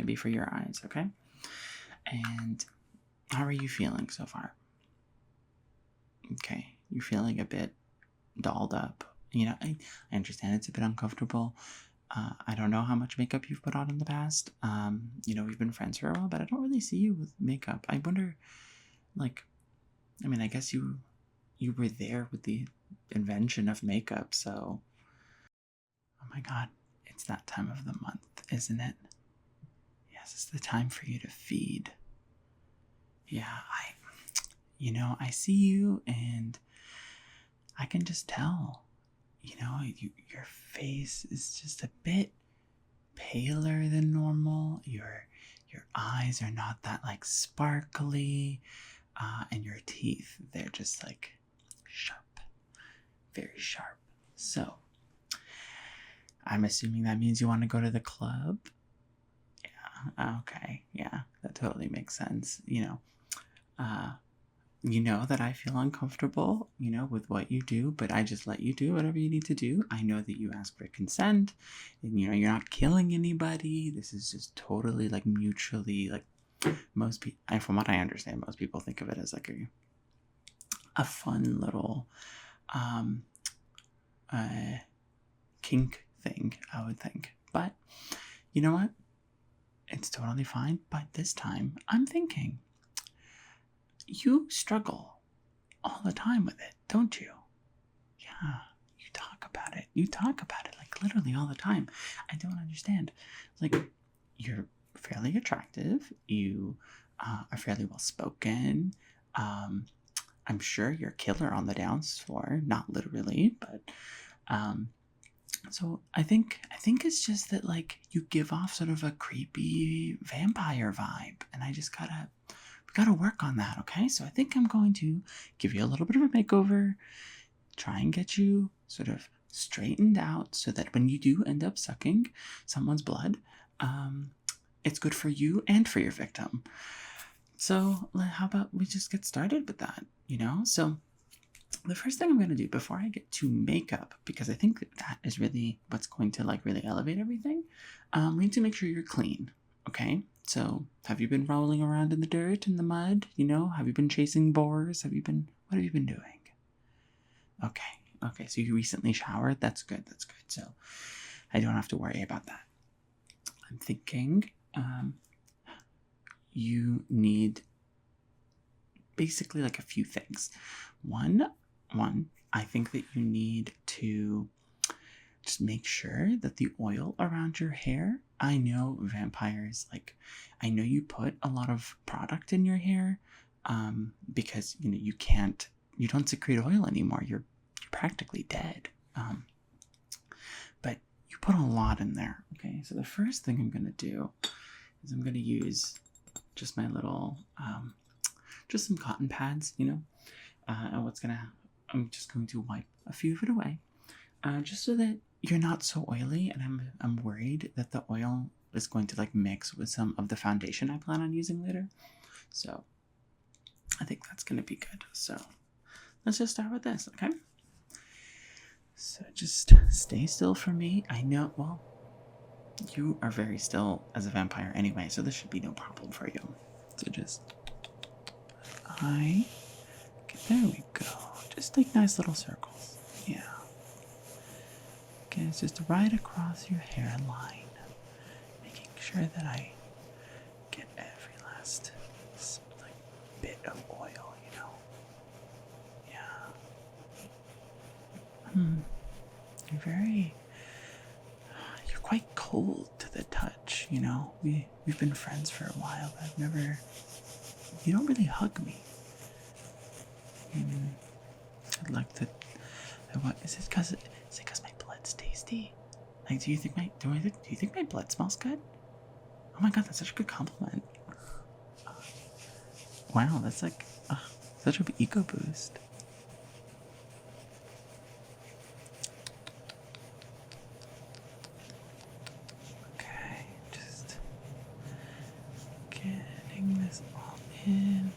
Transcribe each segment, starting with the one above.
maybe for your eyes, okay? And how are you feeling so far? Okay, you're feeling a bit dolled up. I understand it's a bit uncomfortable. I don't know how much makeup you've put on in the past. We've been friends for a while, but I don't really see you with makeup. I wonder, I guess you were there with the invention of makeup, so... Oh my god, it's that time of the month, isn't it? Yes, it's the time for you to feed. Yeah, I see you, and I can just tell. Your face is just a bit paler than normal. Your eyes are not that sparkly, and your teeth, they're just sharp, very sharp. So I'm assuming that means you want to go to the club. Yeah, okay, yeah, that totally makes sense. That I feel uncomfortable, with what you do, but I just let you do whatever you need to do. I know that you ask for consent, and you're not killing anybody. This is just totally mutually, most people, from what I understand, most people think of it as a fun little kink thing, I would think. But you know what? It's totally fine. But this time, I'm thinking, you struggle all the time with it, don't you? Yeah, you talk about it. You talk about it literally all the time. I don't understand. You're fairly attractive. You are fairly well spoken. I'm sure you're killer on the dance floor, not literally, but so I think it's just that you give off sort of a creepy vampire vibe, and I just gotta work on that, okay? So I think I'm going to give you a little bit of a makeover, try and get you sort of straightened out so that when you do end up sucking someone's blood, it's good for you and for your victim. So how about we just get started with that, So the first thing I'm going to do before I get to makeup, because I think that is really what's going to really elevate everything, we need to make sure you're clean, okay? So have you been rolling around in the dirt, in the mud? Have you been chasing boars? What have you been doing? Okay, so you recently showered? That's good. So I don't have to worry about that. I'm thinking you need basically a few things. One, I think that you need to just make sure that the oil around your hair, I know vampires, I know you put a lot of product in your hair, because, you don't secrete oil anymore. You're practically dead. But you put a lot in there. Okay, so the first thing I'm going to do is I'm going to use just my little, just some cotton pads, and I'm just going to wipe a few of it away, just so that you're not so oily, and I'm worried that the oil is going to mix with some of the foundation I plan on using later. So I think that's going to be good. So let's just start with this, okay? So just stay still for me. I know, well, you are very still as a vampire anyway, so this should be no problem for you. So just... there we go. Just nice little circles. Yeah. Okay, it's just right across your hairline. Making sure that I get every last bit of oil, Yeah. You're quite cold to the touch, We've been friends for a while, but you don't really hug me. I'd like to. Is it because my blood's tasty? Do you think my blood smells good? Oh my god, that's such a good compliment. Wow, that's such an ego boost. Okay, just getting this all in.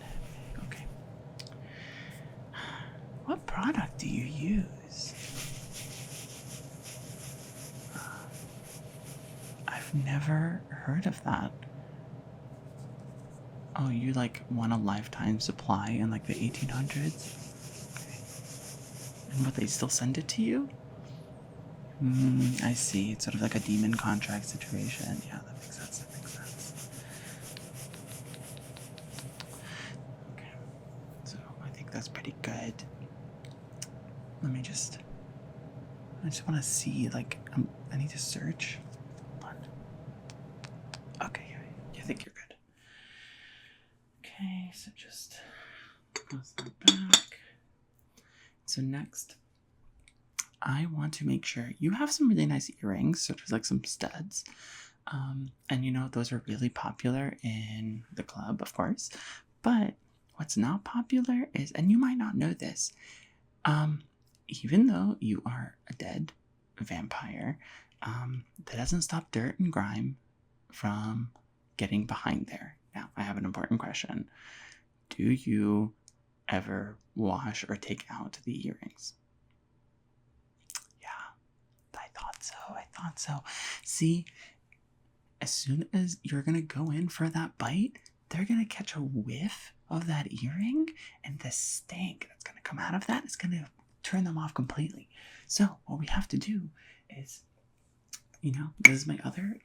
Okay. What product do you use? I've never heard of that. Oh, you like want a lifetime supply in like the 1800s? And what, they still send it to you? I see. It's sort of like a demon contract situation. Yeah, that makes sense. That makes sense. Okay. So I think that's pretty good. Let me just. I just want to see, like, I need to search. Hold on. Okay, yeah, I think you're good. Okay, so just close that back. So next, I want to make sure you have some really nice earrings, sort of like some studs. And you know, those are really popular in the club, of course. But what's not popular is, and you might not know this, even though you are a dead vampire, that doesn't stop dirt and grime from getting behind there. Now, I have an important question. Do you ever wash or take out the earrings? Yeah, I thought so. I thought so. See, as soon as you're going to go in for that bite, they're going to catch a whiff of that earring, and the stank that's going to come out of that is going to turn them off completely. So what we have to do is, you know, this is my other,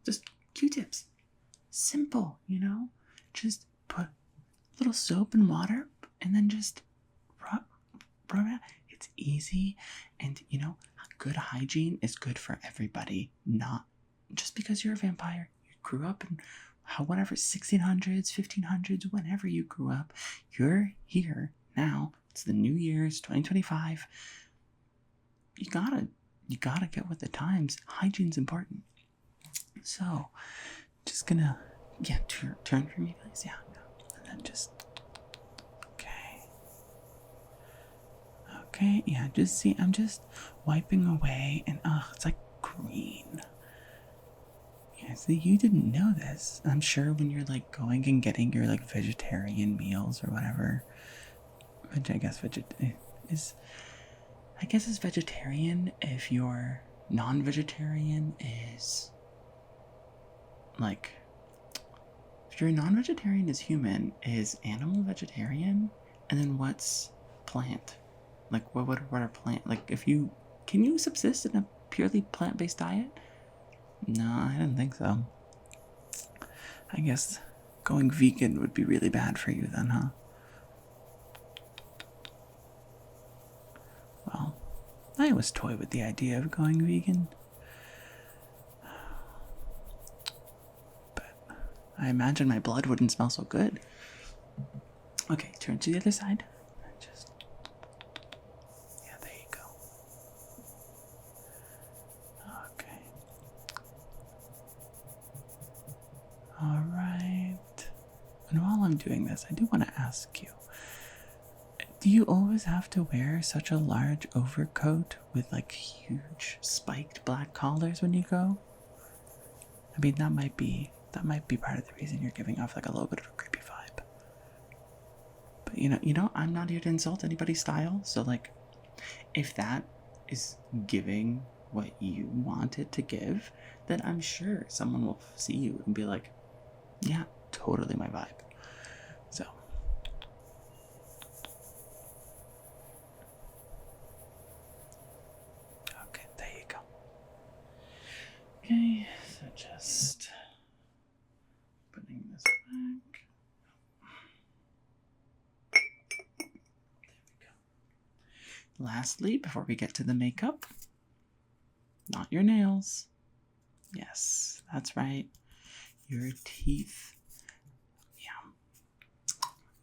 just Q-tips. Simple, you know, just put a little soap and water and then just rub it. It's easy, and you know, good hygiene is good for everybody. Not just because you're a vampire, you grew up in whatever 1600s, 1500s, whenever you grew up, you're here now. It's the New Year's 2025. You gotta get with the times. Hygiene's important. So, just gonna turn for me, guys. Yeah, and then just okay, yeah, just see, I'm just wiping away, and it's like green. Yeah, see, you didn't know this. I'm sure when you're like going and getting your like vegetarian meals or whatever, which I guess is vegetarian if your non-vegetarian is like, if your non-vegetarian is human, is animal vegetarian, and then what's plant? Like, what are plant? Like, can you subsist in a purely plant-based diet? No, I didn't think so. I guess going vegan would be really bad for you then, huh? Well, I always toy with the idea of going vegan. But I imagine my blood wouldn't smell so good. Okay, turn to the other side. There you go. Okay. Alright. And while I'm doing this, I do want to ask you, do you always have to wear such a large overcoat with like huge spiked black collars when you go? I mean, that might be part of the reason you're giving off like a little bit of a creepy vibe. But you know, I'm not here to insult anybody's style, so like, if that is giving what you want it to give, then I'm sure someone will see you and be like, yeah, totally my vibe. So. Okay, there you go. Okay, so just putting this back. There we go. Lastly, before we get to the makeup, not your nails. Yes, that's right. Your teeth. Yeah.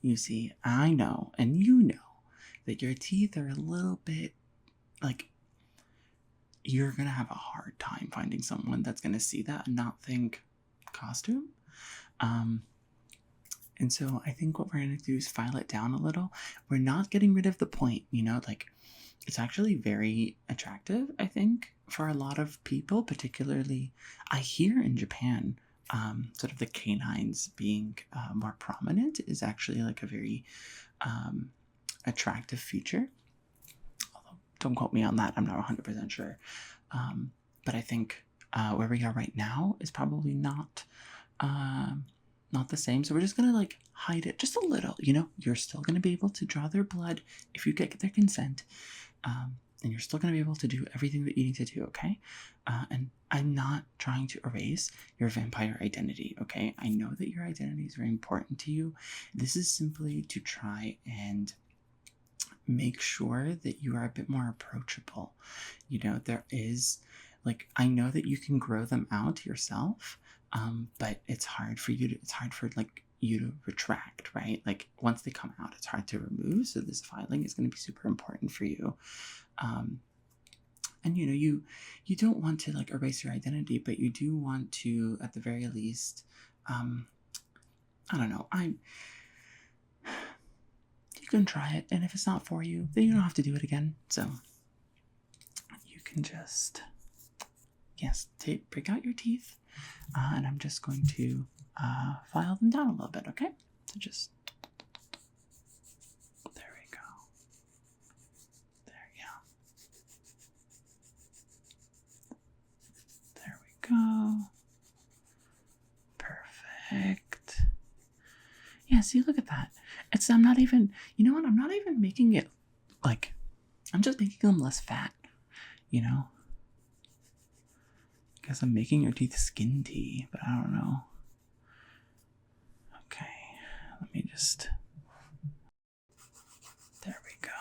You see, I know, and you know, that your teeth are a little bit like, you're gonna have a hard time finding someone that's gonna see that and not think costume. And so I think what we're gonna do is file it down a little. We're not getting rid of the point, you know, like, it's actually very attractive, I think, for a lot of people, particularly I hear in Japan, sort of the canines being more prominent is actually like a very attractive feature. Although, don't quote me on that, I'm not 100% sure. But I think where we are right now is probably not the same. So we're just gonna like hide it just a little. You know, you're still gonna be able to draw their blood if you get their consent, and you're still gonna be able to do everything that you need to do. Okay, and I'm not trying to erase your vampire identity. Okay, I know that your identity is very important to you. This is simply to try and make sure that you are a bit more approachable. You know, there is like, I know that you can grow them out yourself, but it's hard for like you to retract, right? Like once they come out, it's hard to remove. So this filing is going to be super important for you. And you know, you don't want to like erase your identity, but you do want to, at the very least, I don't know, you can try it, and if it's not for you, then you don't have to do it again. So you can just, yes, break out your teeth, and I'm just going to file them down a little bit, okay? So just, there we go. There, yeah. There we go. Perfect. Yeah, see, look at that. I'm not even, you know what? I'm not even making it like, I'm just making them less fat, you know? I guess I'm making your teeth skinty, but I don't know. Okay, let me just, there we go.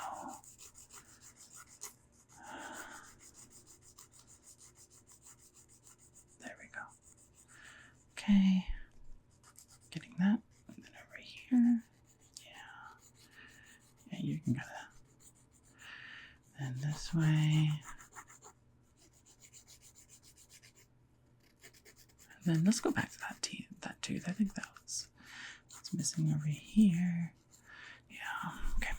There we go. Okay, getting that, and then over here. Yeah, you can kind of, then this way. And then let's go back to that tooth. I think that was what's missing over here. Yeah, okay.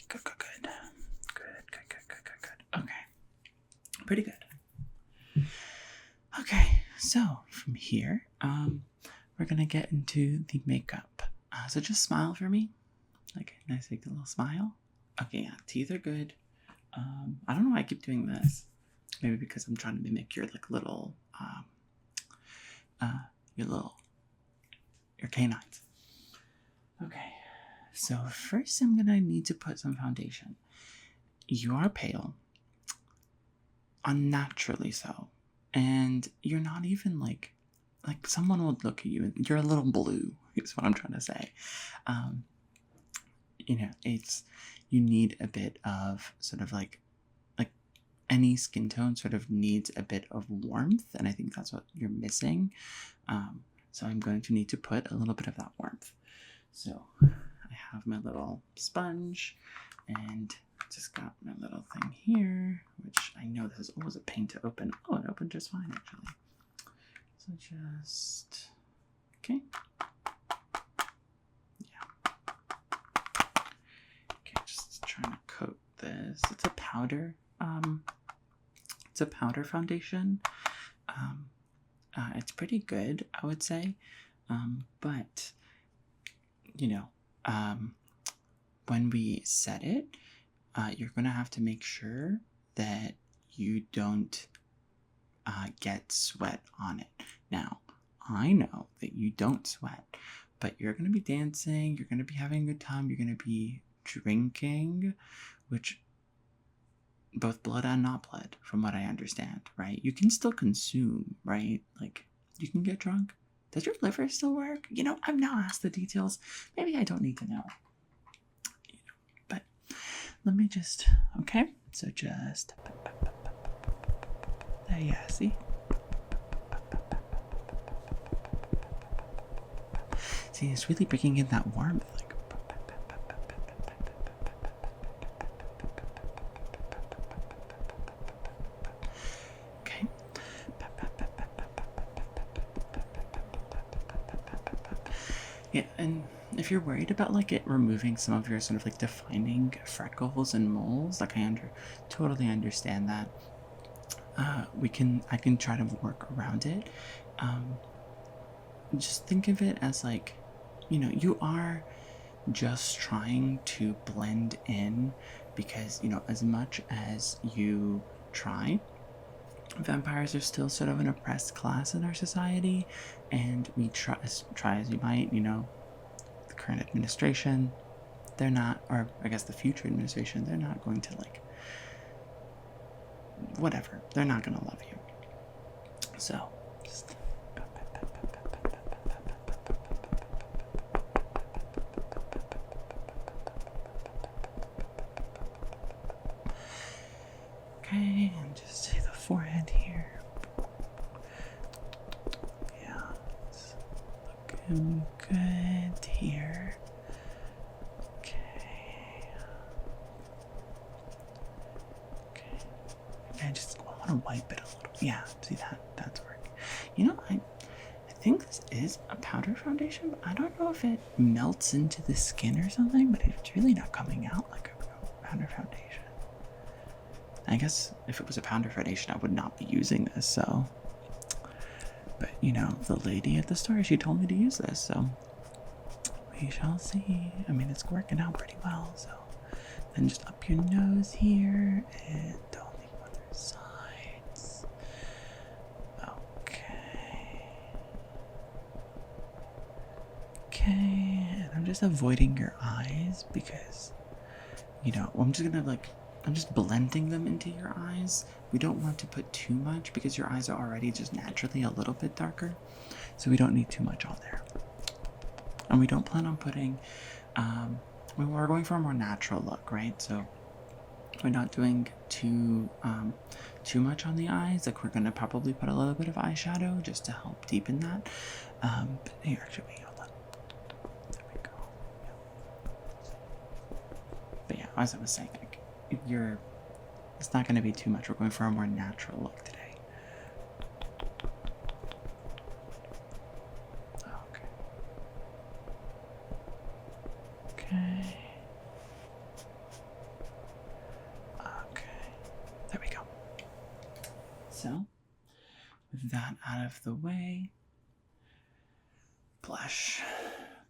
Good. Okay. Pretty good. Okay, so from here, we're gonna get into the makeup. So just smile for me. Like a nice big little smile. Okay, yeah, teeth are good. I don't know why I keep doing this. Maybe because I'm trying to mimic your like little, your canines. Okay, so first I'm gonna need to put some foundation. You are pale, unnaturally so, and you're not even like someone would look at you and you're a little blue. Is what I'm trying to say. You know, you need a bit of sort of like any skin tone sort of needs a bit of warmth, and I think that's what you're missing. So I'm going to need to put a little bit of that warmth. So I have my little sponge and just got my little thing here, which I know this is always a pain to open. Oh, it opened just fine actually. So just, okay. Yeah. Okay, just trying to coat this. It's a powder. It's a powder foundation. It's pretty good, I would say. But you know, when we set it, you're gonna have to make sure that you don't get sweat on it. Now, I know that you don't sweat, but you're gonna be dancing, you're gonna be having a good time, you're gonna be drinking, which both blood and not blood, from what I understand, right? You can still consume, right? Like, you can get drunk. Does your liver still work? You know, I've now asked the details. Maybe I don't need to know. You know, but let me just, okay? So just, there, yeah, see? See, it's really bringing in that warmth, like, yeah, and if you're worried about like it removing some of your sort of like defining freckles and moles, like I totally understand that. I can try to work around it. Just think of it as like, you know, you are just trying to blend in, because you know, as much as you try. Vampires are still sort of an oppressed class in our society, and we try as you might, the current administration, they're not, or I guess the future administration, they're not going to like, whatever, they're not going to love you. So, just. Okay, and just say the forehead here. Yeah, it's looking good here. Okay. Okay, I want to wipe it a little. Yeah, see that's working. I think this is a powder foundation, but I don't know if it melts into the skin or something, but it's really not coming out like a powder foundation. I guess if it was a powder foundation, I would not be using this, so. But, the lady at the store, she told me to use this, so. We shall see. I mean, it's working out pretty well, so. Then just up your nose here, and on the other sides. Okay. Okay, and I'm just avoiding your eyes because, I'm just blending them into your eyes. We don't want to put too much because your eyes are already just naturally a little bit darker. So we don't need too much on there. And we don't plan on putting, we're going for a more natural look, right? So we're not doing too much on the eyes. Like we're going to probably put a little bit of eyeshadow just to help deepen that. But here, actually, there we go. Yeah. But yeah, as I was saying, it's not going to be too much. We're going for a more natural look today. Okay. Okay. There we go. So, with that out of the way, blush.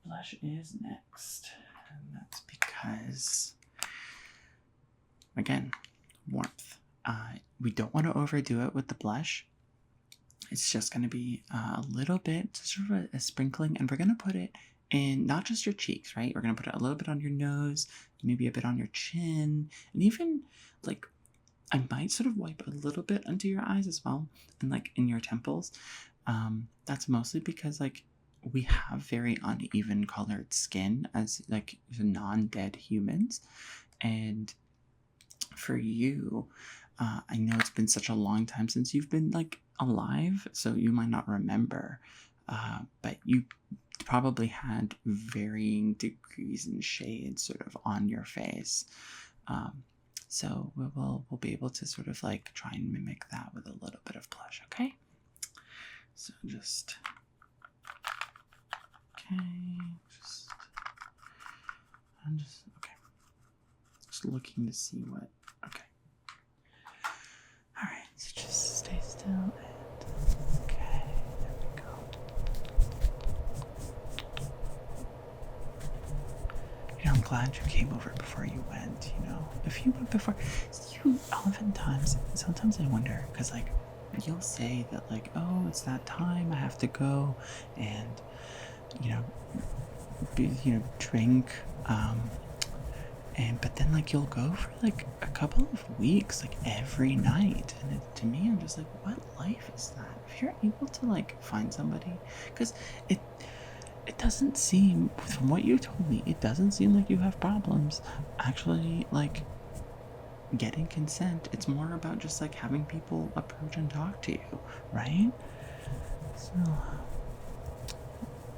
Blush is next. And that's because, again, warmth. We don't want to overdo it with the blush. It's just going to be a little bit, sort of a sprinkling, and we're going to put it in not just your cheeks, right? We're going to put it a little bit on your nose, maybe a bit on your chin, and even like I might sort of wipe a little bit under your eyes as well, and like in your temples. That's mostly because like we have very uneven colored skin as like non-dead humans, and for you, I know it's been such a long time since you've been like alive, so you might not remember, but you probably had varying degrees and shades sort of on your face. So we'll be able to sort of like try and mimic that with a little bit of blush, okay? So just okay, okay. Just looking to see what. Okay. All right. So just stay still and okay. There we go. I'm glad you came over before you went. If you went before, oftentimes, sometimes I wonder because like you'll say that like, oh, it's that time I have to go and drink, but then like you'll go for like a couple of weeks, like every night, and to me I'm just like, what life is that? If you're able to like find somebody, because it doesn't seem, from what you told me, it doesn't seem like you have problems actually like getting consent. It's more about just like having people approach and talk to you, right? So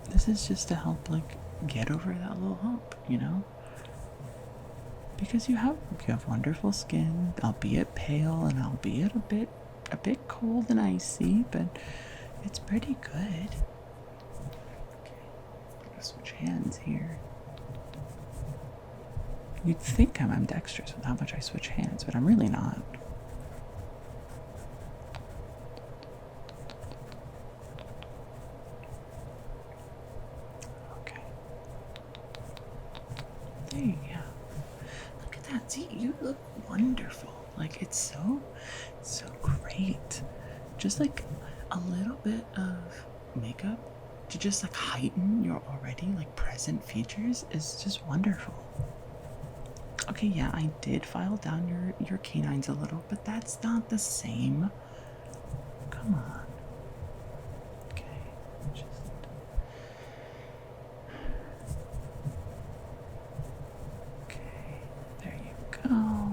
this is just to help like get over that little hump, because you have wonderful skin, albeit pale and albeit a bit cold and icy, but it's pretty good. Okay, I'm gonna switch hands here. You'd think I'm ambidextrous with how much I switch hands, but I'm really not. Okay. There you go. Look at that. See, you look wonderful. Like, it's just like a little bit of makeup to just like heighten your already like present features is just wonderful. Okay, yeah, I did file down your canines a little, but that's not the same. Come on. Okay, just okay. There you go.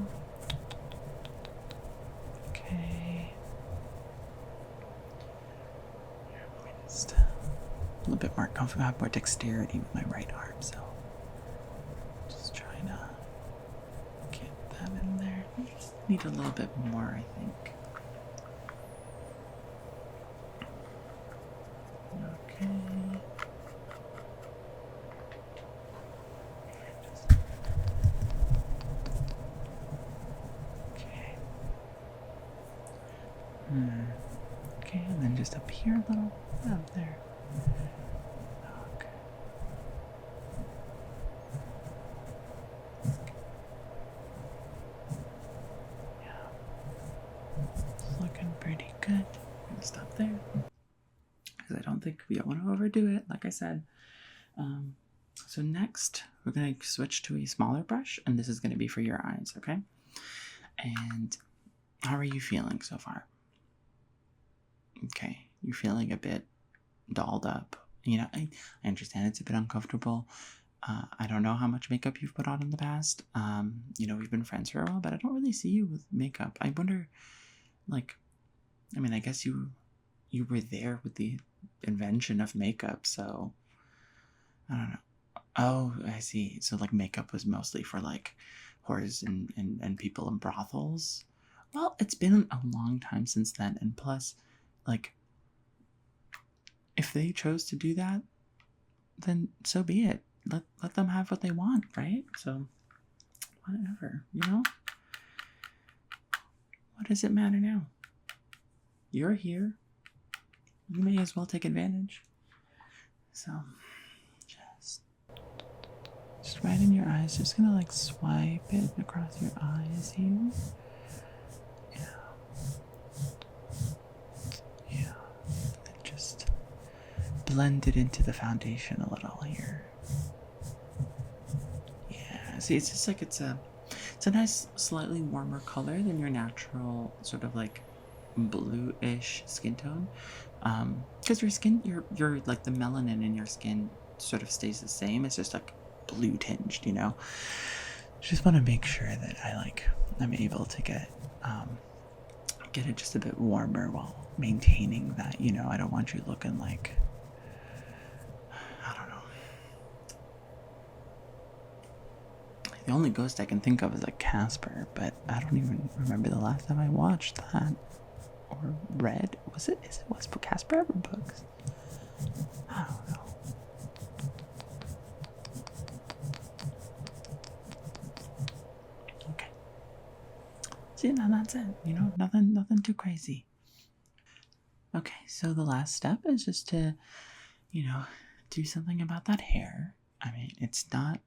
Okay. Just a little bit more comfortable. I have more dexterity with my right arm, so just trying to get that in there. Just need a little bit more, I think. Okay. Okay. Okay, and then just up here a little, up there. Okay. Yeah. It's looking pretty good. I'm gonna stop there. Because I don't want to overdo it, like I said. So next, we're going to switch to a smaller brush, and this is going to be for your eyes, okay? And how are you feeling so far? Okay, you're feeling a bit dolled up. You know, I understand it's a bit uncomfortable. I don't know how much makeup you've put on in the past. You know, we've been friends for a while, but I don't really see you with makeup. I wonder, like, I mean, I guess you were there with the invention of makeup, so I don't know. Oh, I see. So like makeup was mostly for like whores and people in brothels. Well, it's been a long time since then, and plus, like, if they chose to do that, then so be it. Let them have what they want, right? So whatever, you know? What does it matter now? You're here. You may as well take advantage. So just right in your eyes. Just gonna like swipe it across your eyes here. Yeah. Yeah. And just blend it into the foundation a little here. Yeah. See, it's just like it's a nice, slightly warmer color than your natural sort of like bluish skin tone. Because your skin, your like the melanin in your skin sort of stays the same. It's just like blue tinged, you know. Just want to make sure that I'm able to get it just a bit warmer while maintaining that, you know. I don't want you looking like, I don't know. The only ghost I can think of is like Casper, but I don't even remember the last time I watched that or read. Was Casper ever books? I don't know. Okay. See, now that's it. You know, nothing too crazy. Okay, so the last step is just to, you know, do something about that hair. I mean, it's not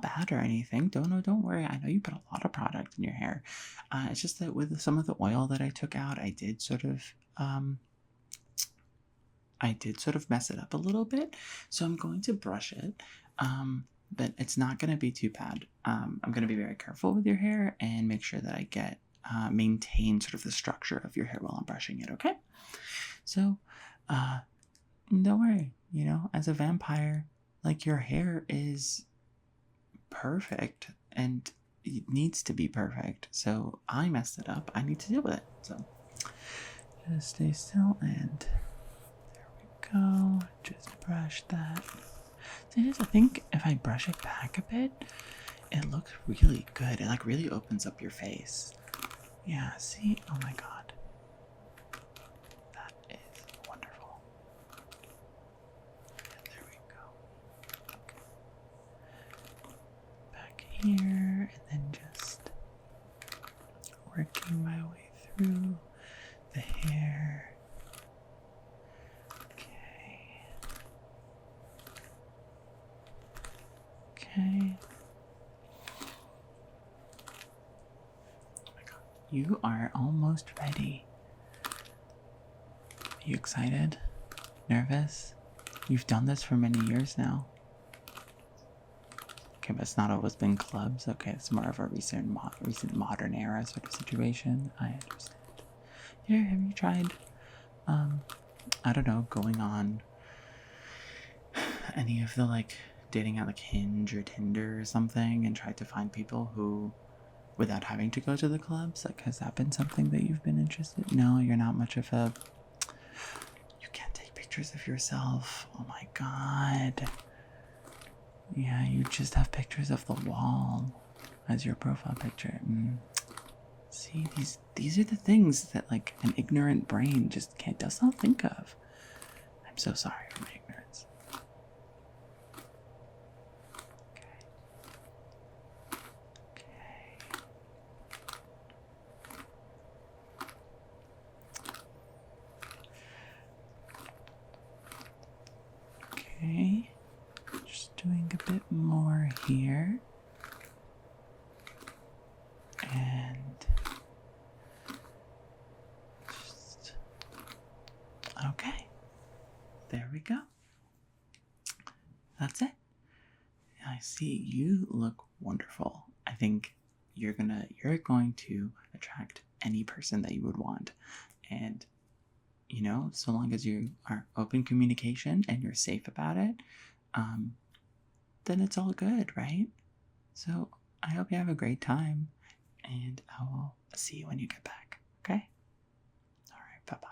bad or anything. Don't worry. I know you put a lot of product in your hair. It's just that with some of the oil that I took out, I did sort of mess it up a little bit. So I'm going to brush it. But it's not going to be too bad. I'm going to be very careful with your hair and make sure that I get maintain sort of the structure of your hair while I'm brushing it. Okay. So, don't worry. You know, as a vampire, like your hair is perfect and it needs to be perfect. So I messed it up. I need to deal with it. So just stay still and there we go. Just brush that. So I think if I brush it back a bit, it looks really good. It like really opens up your face. Yeah, see? Oh my god. That is wonderful. And there we go. Okay. Back here, and then just working my way through the hair. Okay. Oh my god. You are almost ready. You excited? Nervous? You've done this for many years now. Okay, but it's not always been clubs. Okay, it's more of a recent modern era sort of situation. I understand. Here, have you tried, I don't know, going on any of the, like, dating out like Hinge or Tinder or something and tried to find people who, without having to go to the clubs? Like, has that been something that you've been interested in? No, you're not much of a... You can't take pictures of yourself. Oh my god. Yeah, you just have pictures of the wall as your profile picture. See, these are the things that, like, an ignorant brain just does not think of. I'm so sorry for my ignorance. Okay. Just doing a bit more here. And just... Okay. There we go. That's it. I see. You look wonderful. I think you're going to attract any person that you would want. And, you know, so long as you are open communication and you're safe about it, then it's all good, right? So I hope you have a great time, and I will see you when you get back, okay? All right, bye-bye.